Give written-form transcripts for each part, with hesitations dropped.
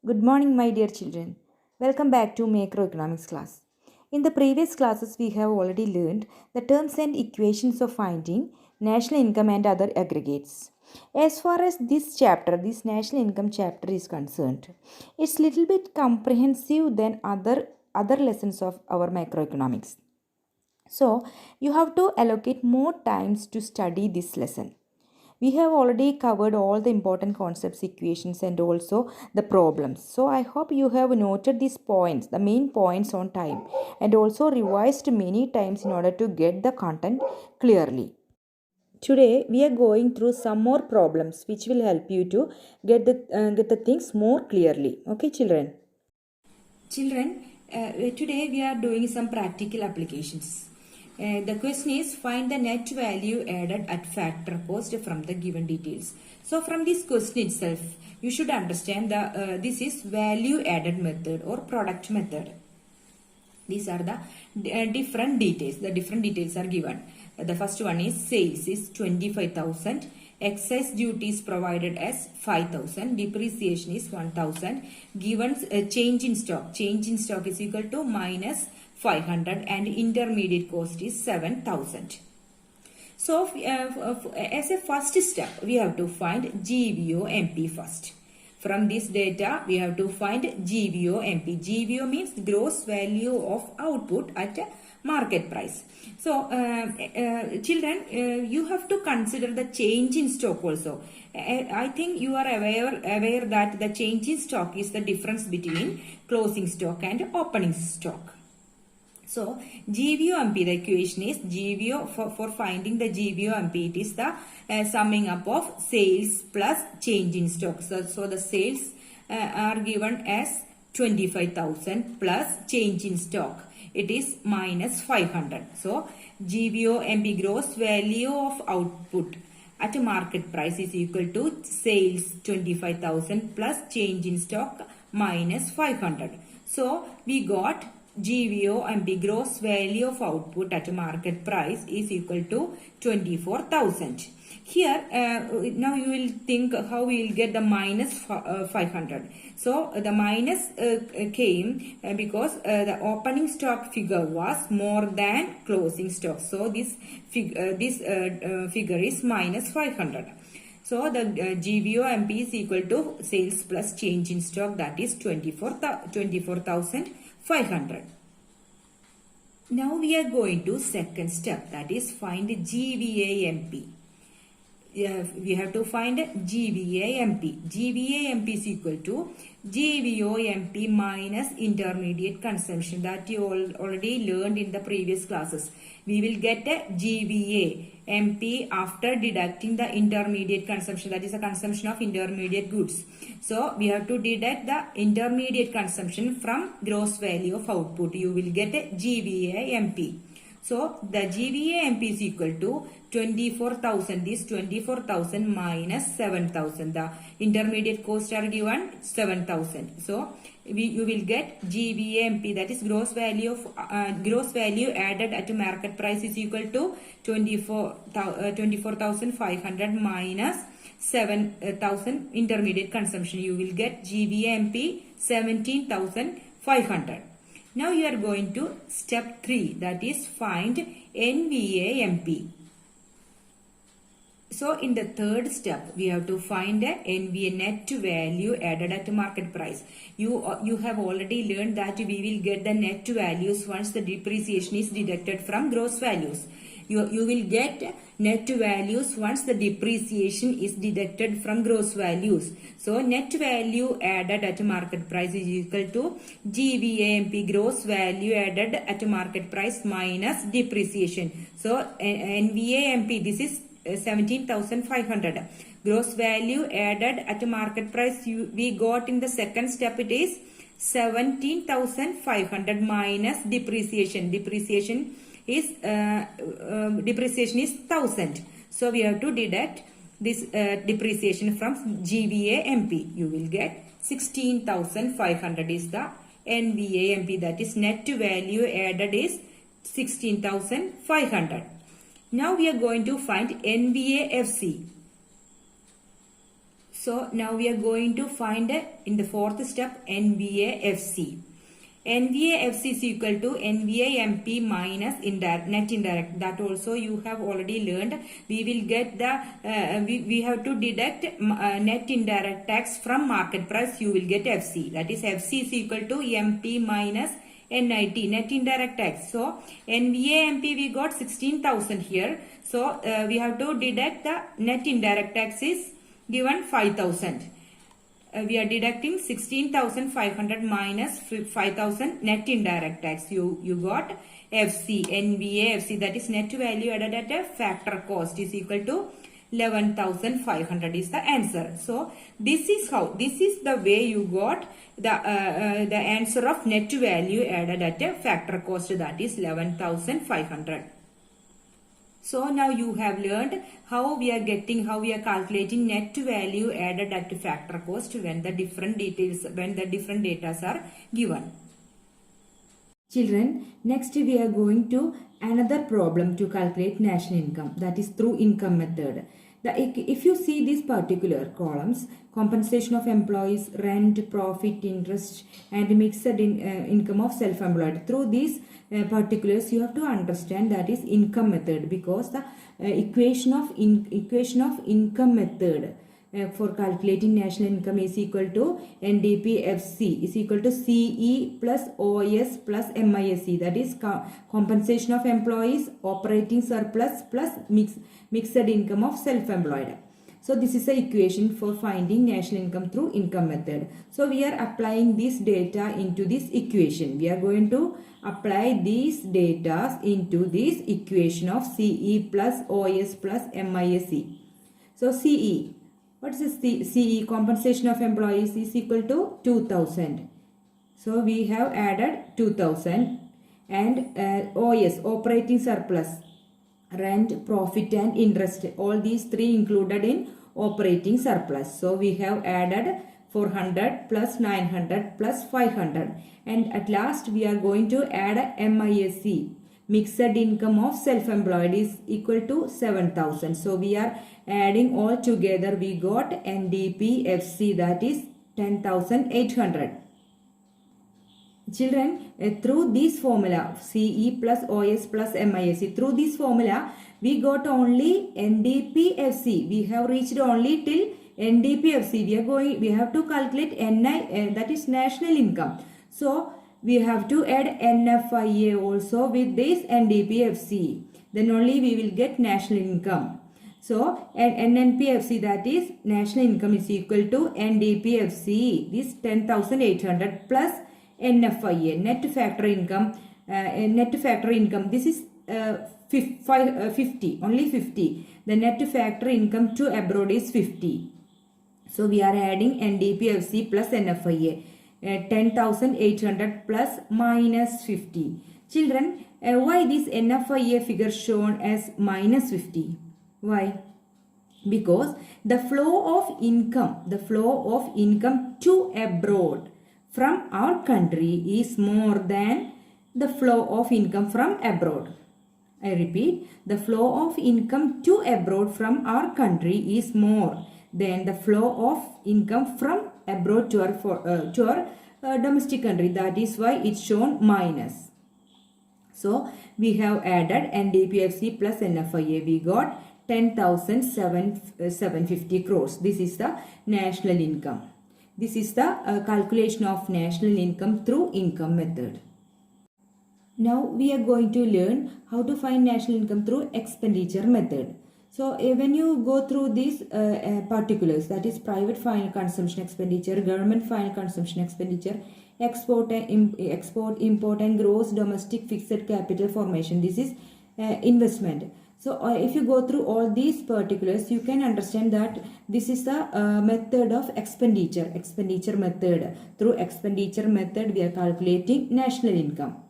Good morning, my dear children. Welcome back to macroeconomics class. In the previous classes, we have already learned the terms and equations of finding national income and other aggregates. As far as this national income chapter is concerned, it's little bit comprehensive than other lessons of our macroeconomics. So, you have to allocate more times to study this lesson. We have already covered all the important concepts, equations, and also the problems. So I hope you have noted these points, the main points on time, and also revised many times in order to get the content clearly. Today we are going through some more problems which will help you to get the things more clearly. Okay, children. Children, today we are doing some practical applications. The question is find the net value added at factor cost from the given details. So from this question itself, you should understand the this is value added method or product method. These are the different details. The different details are given. The first one is sales is 25,000. Excise duty is provided as 5,000. Depreciation is 1,000. Given change in stock. Change in stock is equal to minus 500 and intermediate cost is 7,000. So as a first step, we have to find GVO MP first. From this data, we have to find GVO MP. GVO means gross value of output at market price. So, children, you have to consider the change in stock also. I think you are aware that the change in stock is the difference between closing stock and opening stock. So, GVO MP, the equation is GVO, for finding the GVO MP, it is the summing up of sales plus change in stock. So the sales are given as 25,000 plus change in stock. It is minus 500. So, GVO MP, gross value of output at a market price, is equal to sales 25,000 plus change in stock minus 500. So, we got GVO MP, gross value of output at market price, is equal to 24,000. Here, now you will think how we will get the minus 500. So, the minus came because the opening stock figure was more than closing stock. So, this figure is minus 500. So, the GVO MP is equal to sales plus change in stock, that is 24,500. Now we are going to second step, that is find GVA MP. We have to find GVA MP. GVA MP is equal to GVO MP minus intermediate consumption, that you already learned in the previous classes. We will get a GVA MP after deducting the intermediate consumption, that is the consumption of intermediate goods. So we have to deduct the intermediate consumption from gross value of output. You will get a GVA MP. So the GVA MP is equal to 24,000. This 24,000 minus 7,000. The intermediate cost are given 7,000. So you will get GVA MP, that is gross value added at market price, is equal to 24,500 minus 7,000 intermediate consumption. You will get GVA MP 17,500. Now you are going to step 3, that is find NVA MP. So in the third step, we have to find a NVA, net value added at market price. You have already learned that we will get the net values once the depreciation is deducted from gross values. You will get net values once the depreciation is deducted from gross values. So net value added at market price is equal to GVA MP, gross value added at market price minus depreciation. So NVA MP, this is 17,500. Gross value added at market price we got in the second step, it is 17,500 minus depreciation. Depreciation is 1,000. So we have to deduct this depreciation from GVA MP. You will get 16,500 is the NVA MP, that is net value added is 16,500. Now we are going to find NVA FC. So now we are going to find in the fourth step NVAFC. NVAFC is equal to NVAMP minus net indirect. That also you have already learned. We will get the we have to deduct net indirect tax from market price. You will get FC. That is FC is equal to MP minus NIT, net indirect tax. So NVAMP we got 16,000 here. So we have to deduct the net indirect tax is given 5,000. We are deducting 16,500 minus 5,000 net indirect tax. You got FC, NVA, FC, that is net value added at a factor cost is equal to 11,500 is the answer. So this is the way you got the answer of net value added at a factor cost, that is 11,500. So now you have learned how we are calculating net value added at factor cost when the different data are given. Children, next we are going to another problem to calculate national income, that is through income method. If you see these particular columns, compensation of employees, rent, profit, interest, and mixed income of self-employed. Through these particulars, you have to understand that is income method, because the equation of income method for calculating national income is equal to NDPFC is equal to CE plus OS plus MISC, that is compensation of employees, operating surplus plus mixed income of self-employed. So this is the equation for finding national income through income method. So we are applying this data into this equation. We are going to apply these data into this equation of CE plus OS plus MISC. So CE. What is the CE? Compensation of employees is equal to 2,000. So we have added 2,000. And OS, operating surplus, rent, profit and interest. All these three included in operating surplus. So we have added 400 plus 900 plus 500. And at last we are going to add MISC. Mixed income of self-employed is equal to 7,000. So we are adding all together. We got NDPFC, that is 10,800. Children, through this formula CE plus OS plus MISC, through this formula we got only NDPFC. We have reached only till NDPFC. We have to calculate NI, that is national income. So we have to add NFIA also with this NDPFC. Then only we will get national income. So NNPFC, that is national income, is equal to NDPFC. This 10,800 plus NFIA, net factor income. This is 50, only 50. The net factor income to abroad is 50. So we are adding NDPFC plus NFIA. 10,800 plus minus 50. Children, why this NFIA figure shown as minus 50? Why? Because the flow of income to abroad from our country is more than the flow of income from abroad. I repeat, the flow of income to abroad from our country is more than the flow of income from abroad to our domestic country. That is why it's shown minus. So we have added NDPFC plus NFIA. We got 10,750 crores. This is the national income. This is the calculation of national income through income method. Now we are going to learn how to find national income through expenditure method. So when you go through these particulars, that is private final consumption expenditure, government final consumption expenditure, export, import and gross domestic fixed capital formation. This is investment. So if you go through all these particulars, you can understand that this is the method of expenditure method. Through expenditure method, we are calculating national income.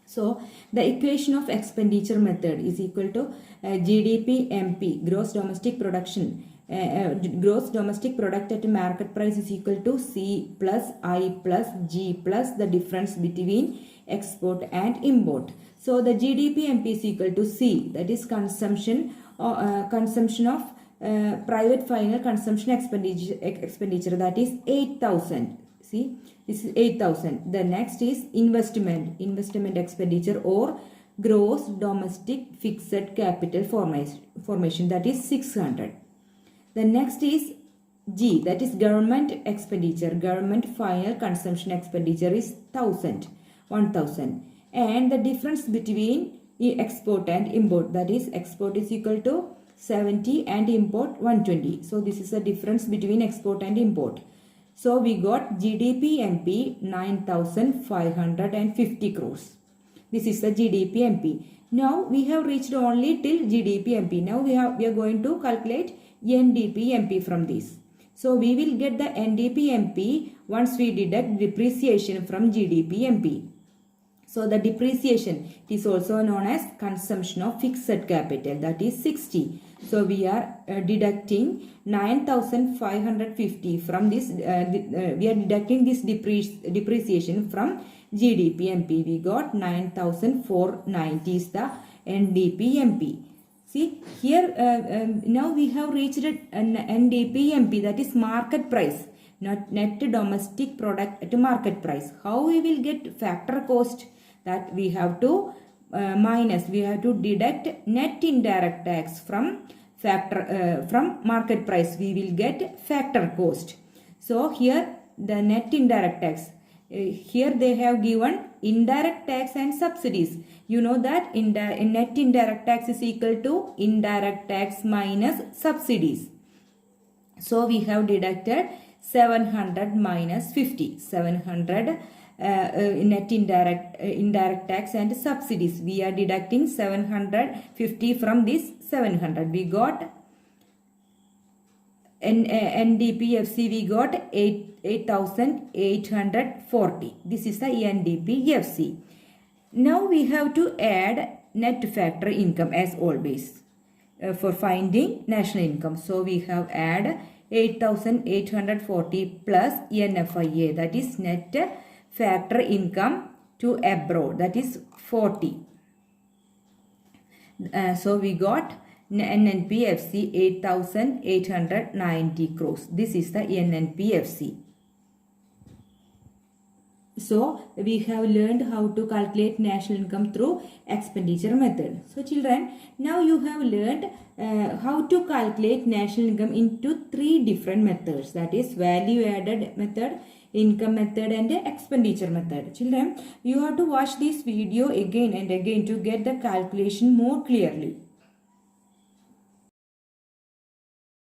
So the equation of expenditure method is equal to GDP MP, gross domestic production. Gross domestic product at market price is equal to C plus I plus G plus the difference between export and import. So the GDP MP is equal to C, that is consumption of private final consumption expenditure, that is 8,000. See, this is 8,000. The next is investment expenditure or gross domestic fixed capital formation, that is 600. The next is G, that is government expenditure. Government final consumption expenditure is 1,000. And the difference between export and import, that is export is equal to 70 and import 120. So this is the difference between export and import. So we got GDP MP 9,550 crores. This is the GDP MP. Now we have reached only till GDP MP. Now we are going to calculate NDP MP from this. So we will get the NDP MP once we deduct depreciation from GDP MP. So the depreciation is also known as consumption of fixed capital, that is 60. So we are deducting 9,550 from this. We are deducting this depreciation from GDP MP. We got 9,490 is the NDP MP. See here, now we have reached an NDP MP, that is market price, not net domestic product at market price. How we will get factor cost? That we have to we have to deduct net indirect tax from market price. We will get factor cost. So here the net indirect tax. Here they have given indirect tax and subsidies. You know that net indirect tax is equal to indirect tax minus subsidies. So we have deducted 700 minus 50. 700 net indirect tax and subsidies. We are deducting 750 from this 700. We got NDPFC, we got 8,840. This is the NDPFC. Now we have to add net factor income as always for finding national income. So we have add 8,840 plus NFIA, that is net factor income to abroad, that is 40. So we got NNPFC 8,890 crores. This is the NNPFC. So we have learned how to calculate national income through expenditure method. So children, now you have learned how to calculate national income into 3 different methods, that is value added method, income method and expenditure method. Children, you have to watch this video again and again to get the calculation more clearly.